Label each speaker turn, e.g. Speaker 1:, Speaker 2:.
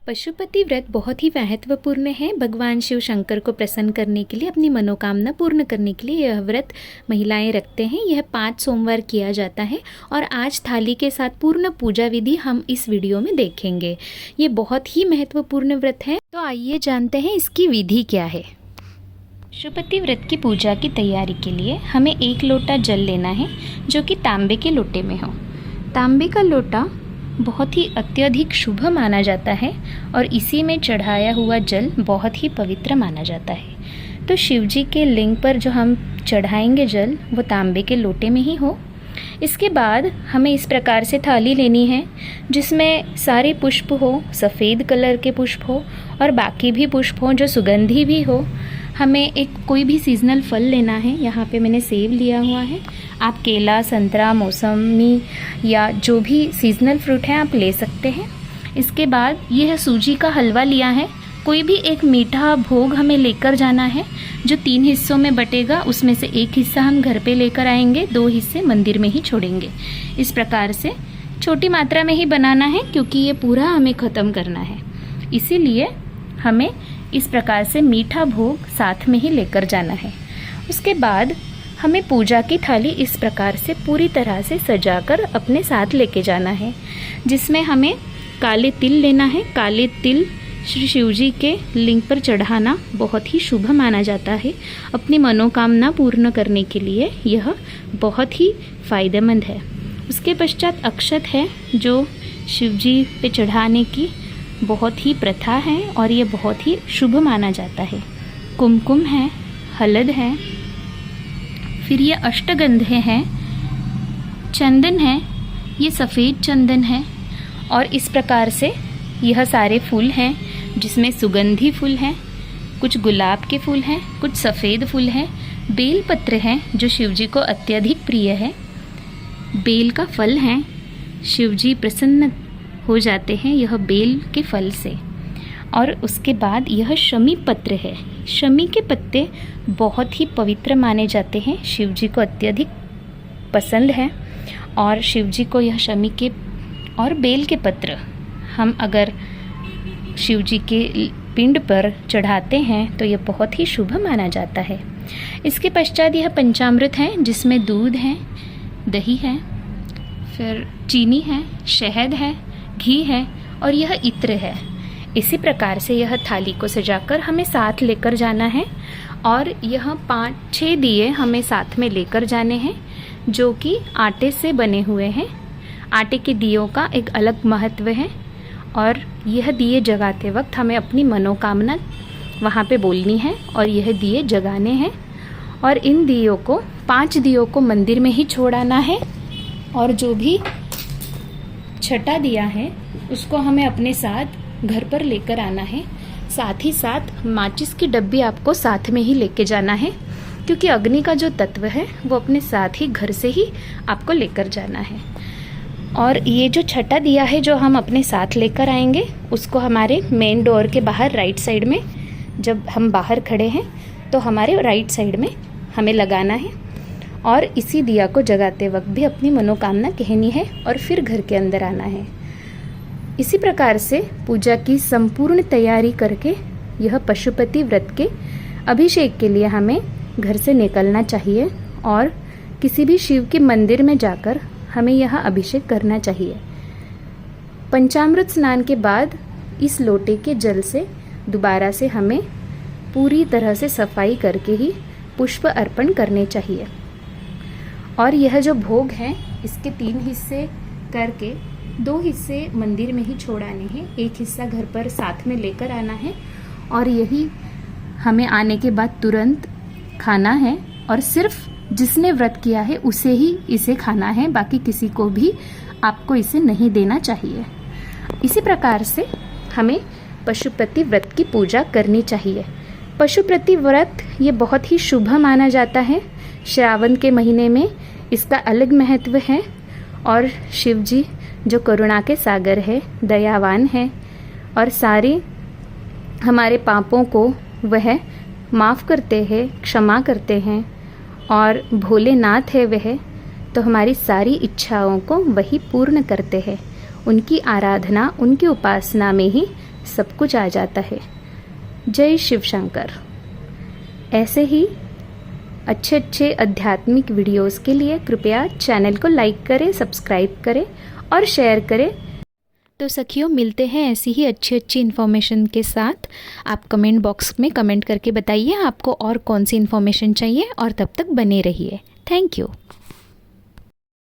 Speaker 1: पशुपति व्रत बहुत ही महत्वपूर्ण है। भगवान शिव शंकर को प्रसन्न करने के लिए, अपनी मनोकामना पूर्ण करने के लिए यह व्रत महिलाएं रखते हैं। यह 5 सोमवार किया जाता है और आज थाली के साथ पूर्ण पूजा विधि हम इस वीडियो में देखेंगे। ये बहुत ही महत्वपूर्ण व्रत है, तो आइए जानते हैं इसकी विधि क्या है। पशुपति व्रत की पूजा की तैयारी के लिए हमें 1 लोटा जल लेना है, जो कि तांबे के लोटे में हो। तांबे का लोटा बहुत ही अत्यधिक शुभ माना जाता है और इसी में चढ़ाया हुआ जल बहुत ही पवित्र माना जाता है। तो शिव जी के लिंग पर जो हम चढ़ाएंगे जल, वो तांबे के लोटे में ही हो। इसके बाद हमें इस प्रकार से थाली लेनी है जिसमें सारे पुष्प हो, सफ़ेद कलर के पुष्प हो और बाकी भी पुष्प हो जो सुगंधी भी हो। हमें एक कोई भी सीजनल फल लेना है। यहाँ पे मैंने सेब लिया हुआ है, आप केला, संतरा, मौसमी या जो भी सीजनल फ्रूट है आप ले सकते हैं। इसके बाद यह सूजी का हलवा लिया है। कोई भी एक मीठा भोग हमें लेकर जाना है जो 3 हिस्सों में बटेगा। उसमें से 1 हिस्सा हम घर पे लेकर आएंगे, 2 हिस्से मंदिर में ही छोड़ेंगे। इस प्रकार से छोटी मात्रा में ही बनाना है क्योंकि ये पूरा हमें ख़त्म करना है, इसीलिए हमें इस प्रकार से मीठा भोग साथ में ही लेकर जाना है। उसके बाद हमें पूजा की थाली इस प्रकार से पूरी तरह से सजाकर अपने साथ लेके जाना है, जिसमें हमें काले तिल लेना है। काले तिल श्री शिव जी के लिंग पर चढ़ाना बहुत ही शुभ माना जाता है। अपनी मनोकामना पूर्ण करने के लिए यह बहुत ही फायदेमंद है। उसके पश्चात अक्षत है, जो शिव जी पे चढ़ाने की बहुत ही प्रथा है और ये बहुत ही शुभ माना जाता है। कुमकुम है, हलद है, फिर ये अष्टगंधे हैं, चंदन है, ये सफ़ेद चंदन है और इस प्रकार से यह सारे फूल हैं जिसमें सुगंधी फूल हैं, कुछ गुलाब के फूल हैं, कुछ सफ़ेद फूल हैं। बेल पत्र है जो शिव जी को अत्यधिक प्रिय है। बेल का फल है, शिव जी प्रसन्न हो जाते हैं यह बेल के फल से। और उसके बाद यह शमी पत्र है। शमी के पत्ते बहुत ही पवित्र माने जाते हैं, शिव जी को अत्यधिक पसंद है और शिव जी को यह शमी के और बेल के पत्र हम अगर शिव जी के पिंड पर चढ़ाते हैं तो यह बहुत ही शुभ माना जाता है। इसके पश्चात यह पंचामृत है जिसमें दूध है, दही है, फिर चीनी है, शहद है, घी है और यह इत्र है। इसी प्रकार से यह थाली को सजाकर हमें साथ लेकर जाना है और यह 5-6 दिए हमें साथ में लेकर जाने हैं जो कि आटे से बने हुए हैं। आटे के दियों का एक अलग महत्व है और यह दिए जगाते वक्त हमें अपनी मनोकामना वहाँ पे बोलनी है और यह दिए जगाने हैं। और इन दियों को 5 दियों को मंदिर में ही छोड़ाना है और जो भी छठा दिया है उसको हमें अपने साथ घर पर लेकर आना है। साथ ही साथ माचिस की डब्बी आपको साथ में ही लेके जाना है क्योंकि अग्नि का जो तत्व है वो अपने साथ ही घर से ही आपको लेकर जाना है। और ये जो छठा दिया है जो हम अपने साथ लेकर आएंगे उसको हमारे मेन डोर के बाहर राइट साइड में, जब हम बाहर खड़े हैं तो हमारे राइट साइड में हमें लगाना है और इसी दिया को जगाते वक्त भी अपनी मनोकामना कहनी है और फिर घर के अंदर आना है। इसी प्रकार से पूजा की संपूर्ण तैयारी करके यह पशुपति व्रत के अभिषेक के लिए हमें घर से निकलना चाहिए और किसी भी शिव के मंदिर में जाकर हमें यह अभिषेक करना चाहिए। पंचामृत स्नान के बाद इस लोटे के जल से दोबारा से हमें पूरी तरह से सफाई करके ही पुष्प अर्पण करने चाहिए। और यह जो भोग है इसके 3 हिस्से करके 2 हिस्से मंदिर में ही छोड़ाने हैं, 1 हिस्सा घर पर साथ में लेकर आना है और यही हमें आने के बाद तुरंत खाना है और सिर्फ जिसने व्रत किया है उसे ही इसे खाना है, बाकी किसी को भी आपको इसे नहीं देना चाहिए। इसी प्रकार से हमें पशुपति व्रत की पूजा करनी चाहिए। पशुपति व्रत ये बहुत ही शुभ माना जाता है। श्रावण के महीने में इसका अलग महत्व है और शिव जी जो करुणा के सागर है, दयावान है और सारे हमारे पापों को वह माफ़ करते हैं, क्षमा करते हैं और भोलेनाथ है वह, तो हमारी सारी इच्छाओं को वही पूर्ण करते हैं। उनकी आराधना, उनकी उपासना में ही सब कुछ आ जाता है। जय शिव शंकर। ऐसे ही अच्छे अच्छे आध्यात्मिक वीडियोस के लिए कृपया चैनल को लाइक करें, सब्सक्राइब करें और शेयर करें। तो सखियों, मिलते हैं ऐसी ही अच्छी अच्छी इन्फॉर्मेशन के साथ। आप कमेंट बॉक्स में कमेंट करके बताइए आपको और कौन सी इन्फॉर्मेशन चाहिए, और तब तक बने रहिए। Thank you.